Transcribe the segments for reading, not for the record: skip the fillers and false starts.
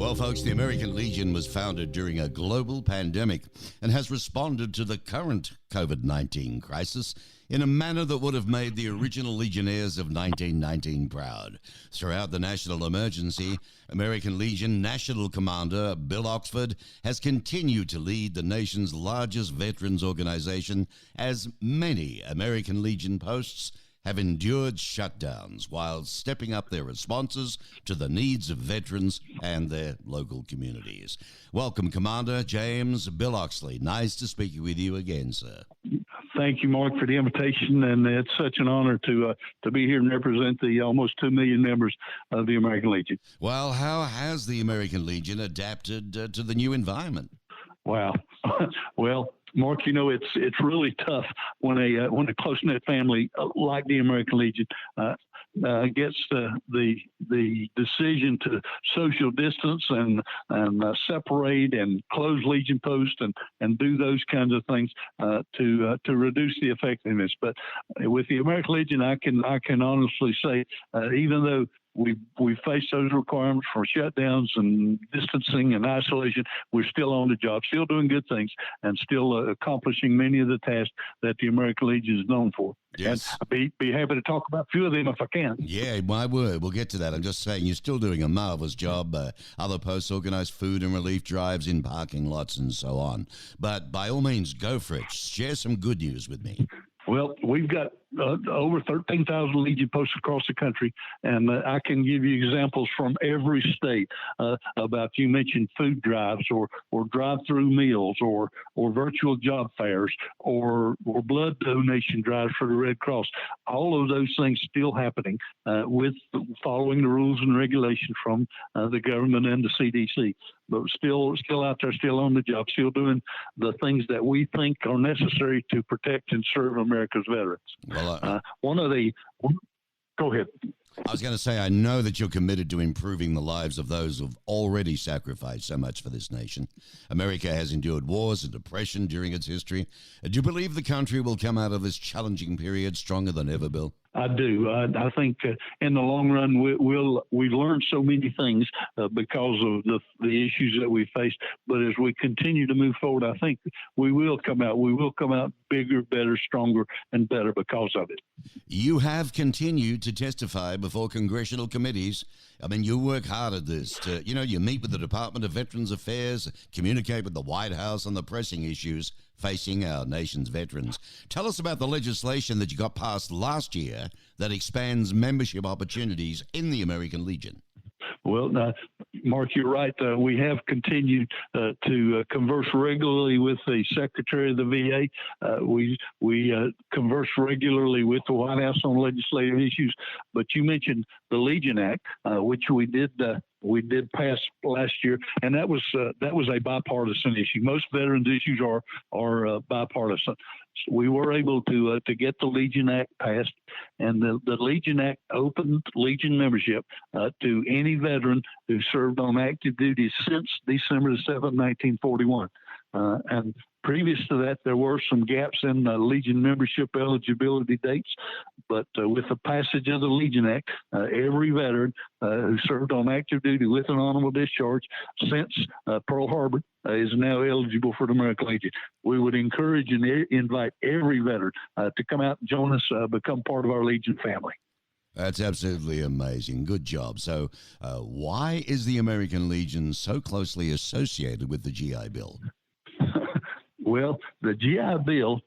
Well, folks, the American Legion was founded during a global pandemic and has responded to the current COVID-19 crisis in a manner that would have made the original Legionnaires of 1919 proud. Throughout the national emergency, American Legion National Commander Bill Oxford has continued to lead the nation's largest veterans organization, as many American Legion posts have endured shutdowns while stepping up their responses to the needs of veterans and their local communities. Welcome, Commander James Bill Oxley. Nice to speak with you again, sir. Thank you, Mark, for the invitation, and it's such an honor to be here and represent the almost 2 million members of the American Legion. Well, how has the American Legion adapted to the new environment? Wow. Well, Mark, you know, it's really tough when a close-knit family like the American Legion gets the decision to social distance and separate and close Legion posts and do those kinds of things to reduce the effectiveness. But with the American Legion, I can honestly say, even though we face those requirements for shutdowns and distancing and isolation, we're still on the job, still doing good things, and still accomplishing many of the tasks that the American Legion is known for. Yes. And I'd be happy to talk about a few of them if I can. Yeah, my word. We'll get to that. I'm just saying you're still doing a marvelous job. Other posts organize food and relief drives in parking lots and so on. But by all means, go for it. Share some good news with me. Well, we've got over 13,000 Legion posts across the country, and I can give you examples from every state about, you mentioned food drives or drive-through meals or virtual job fairs or blood donation drives for the Red Cross. All of those things still happening with following the rules and regulations from the government and the CDC. But still out there, still on the job, still doing the things that we think are necessary to protect and serve America's veterans. Well, go ahead. I was going to say, I know that you're committed to improving the lives of those who've already sacrificed so much for this nation. America has endured wars and depression during its history. Do you believe the country will come out of this challenging period stronger than ever, Bill? I do. I think in the long run, we've learned so many things because of the issues that we faced. But as we continue to move forward, I think we will come out. We will come out bigger, better, stronger, and better because of it. You have continued to testify before congressional committees. I mean, you work hard at this. You meet with the Department of Veterans Affairs, communicate with the White House on the pressing issues facing our nation's veterans. Tell us about the legislation that you got passed last year that expands membership opportunities in the American Legion. Well, Mark, you're right. We have continued to converse regularly with the Secretary of the VA. We converse regularly with the White House on legislative issues. But you mentioned the Legion Act, which we did pass last year, and that was a bipartisan issue. Most veterans issues are bipartisan. So we were able to get the Legion Act passed, and the Legion Act opened Legion membership to any veteran who served on active duty since December 7, 1941. And previous to that, there were some gaps in Legion membership eligibility dates, but with the passage of the Legion Act, every veteran who served on active duty with an honorable discharge since Pearl Harbor is now eligible for the American Legion. We would encourage and invite every veteran to come out and join us, become part of our Legion family. That's absolutely amazing. Good job. So why is the American Legion so closely associated with the GI Bill? Well, the GI Bill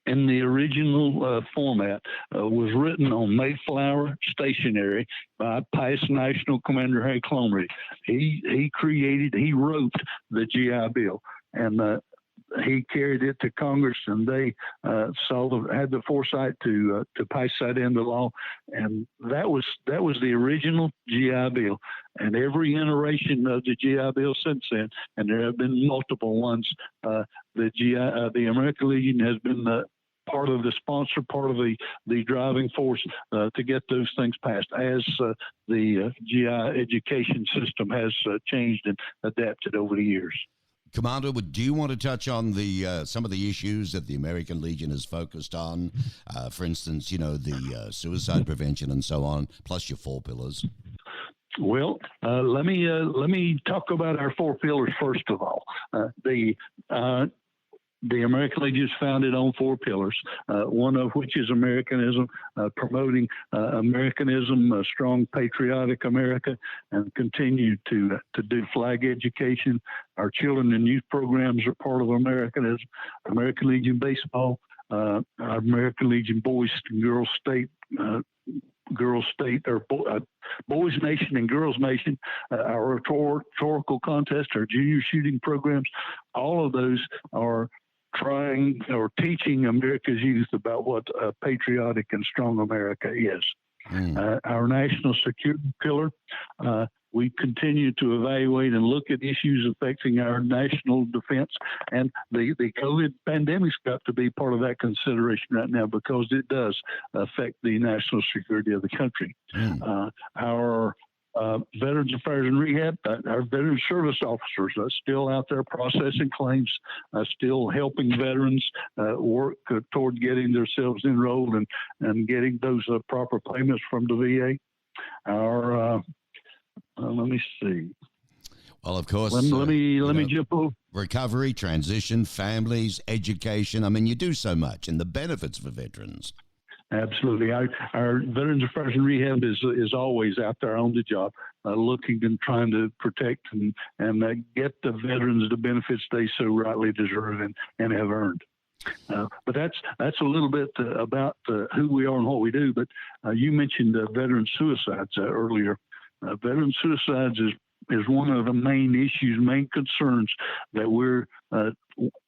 in the original format was written on Mayflower stationery by past National Commander Hank Lomry. He wrote the GI Bill, and he carried it to Congress, and they had the foresight to pass that into law, and that was the original GI Bill. And every iteration of the GI Bill since then, and there have been multiple ones, the American Legion has been part of the sponsor, part of the driving force to get those things passed as the GI education system has changed and adapted over the years. Commander, do you want to touch on some of the issues that the American Legion has focused on? For instance, the suicide prevention and so on, plus your 4 pillars. Let me talk about our four pillars first of all. The American Legion is founded on four pillars, one of which is Americanism, promoting Americanism, a strong patriotic America, and continue to do flag education. Our children and youth programs are part of Americanism. American Legion baseball, our American Legion boys and girls state. Boys Nation and Girls Nation, our rhetorical contest, our junior shooting programs, all of those are trying or teaching America's youth about what a patriotic and strong America is. Our national security pillar, we continue to evaluate and look at issues affecting our national defense. And the COVID pandemic's got to be part of that consideration right now because it does affect the national security of the country. Our Veterans Affairs and Rehab, our veteran service officers are still out there processing claims, still helping veterans work toward getting themselves enrolled and getting those proper payments from the VA. Our let me see. Well, of course. Let me jump over. Recovery, transition, families, education. I mean, you do so much, and the benefits for veterans. Absolutely. Our Veterans Affairs and Rehab is always out there on the job, looking and trying to protect and get the veterans the benefits they so rightly deserve and have earned. But that's a little bit about who we are and what we do. But you mentioned veteran suicides earlier. Veteran suicides is one of the main issues, main concerns that we're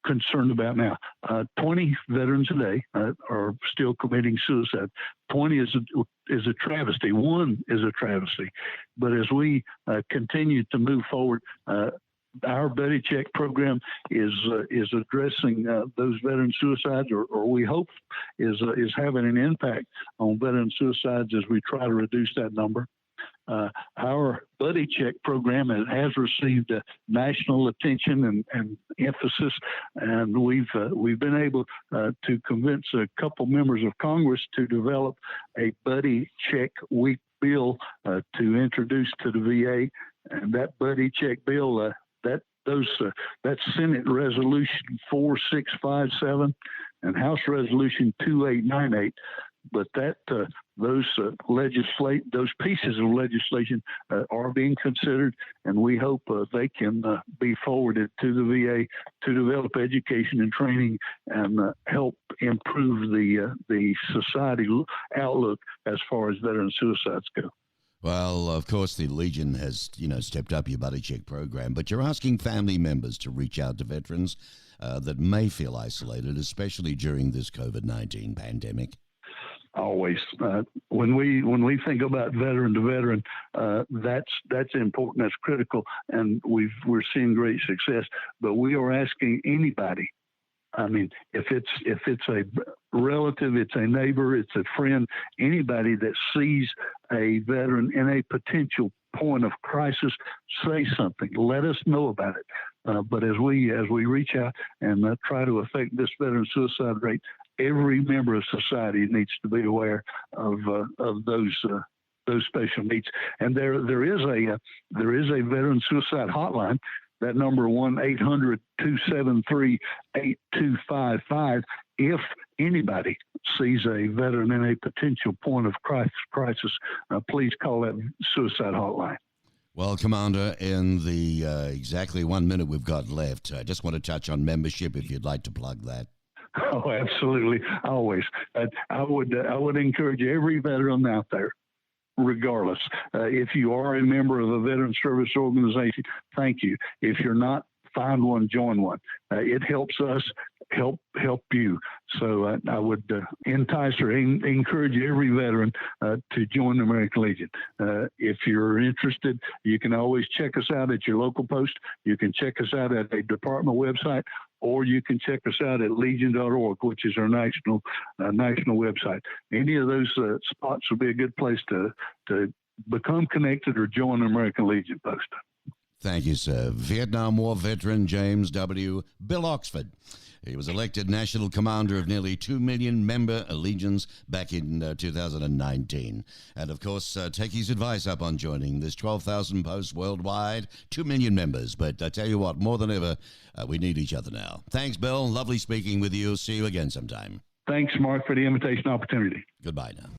concerned about now. 20 veterans a day are still committing suicide. 20 is a travesty. One is a travesty. But as we continue to move forward, our Buddy Check program is addressing those veteran suicides, or we hope is having an impact on veteran suicides as we try to reduce that number. Our Buddy Check program has received national attention and emphasis, and we've been able to convince a couple members of Congress to develop a Buddy Check Week bill to introduce to the VA. And that Buddy Check bill, that's Senate Resolution 4657 and House Resolution 2898. But those pieces of legislation are being considered, and we hope they can be forwarded to the VA to develop education and training and help improve the society outlook as far as veteran suicides go. Well, of course, the Legion has, stepped up your Buddy Check program, but you're asking family members to reach out to veterans that may feel isolated, especially during this COVID-19 pandemic. Always, when we think about veteran to veteran, that's important. That's critical, and we're seeing great success. But we are asking anybody. I mean, if it's a relative, it's a neighbor, it's a friend, anybody that sees a veteran in a potential point of crisis, say something. Let us know about it. But as we reach out and try to affect this veteran suicide rate, every member of society needs to be aware of those special needs. And there is a veteran suicide hotline. That number 1-800-273-8255. If anybody sees a veteran in a potential point of crisis, please call that suicide hotline. Well, Commander, in the exactly 1 minute we've got left, I just want to touch on membership if you'd like to plug that. Oh, absolutely. Always. I would encourage every veteran out there, regardless. If you are a member of a veteran service organization, thank you. If you're not, find one, join one. It helps us help you. So I would entice or encourage every veteran to join the American Legion. If you're interested, you can always check us out at your local post. You can check us out at a department website, or you can check us out at legion.org, which is our national website. Any of those spots will be a good place to become connected or join the American Legion post. Thank you, sir. Vietnam War veteran James W. Bill Oxford. He was elected National Commander of nearly 2 million member legions back in 2019. And, of course, take his advice up on joining this 12,000 posts worldwide, 2 million members. But I tell you what, more than ever, we need each other now. Thanks, Bill. Lovely speaking with you. See you again sometime. Thanks, Mark, for the invitation opportunity. Goodbye now.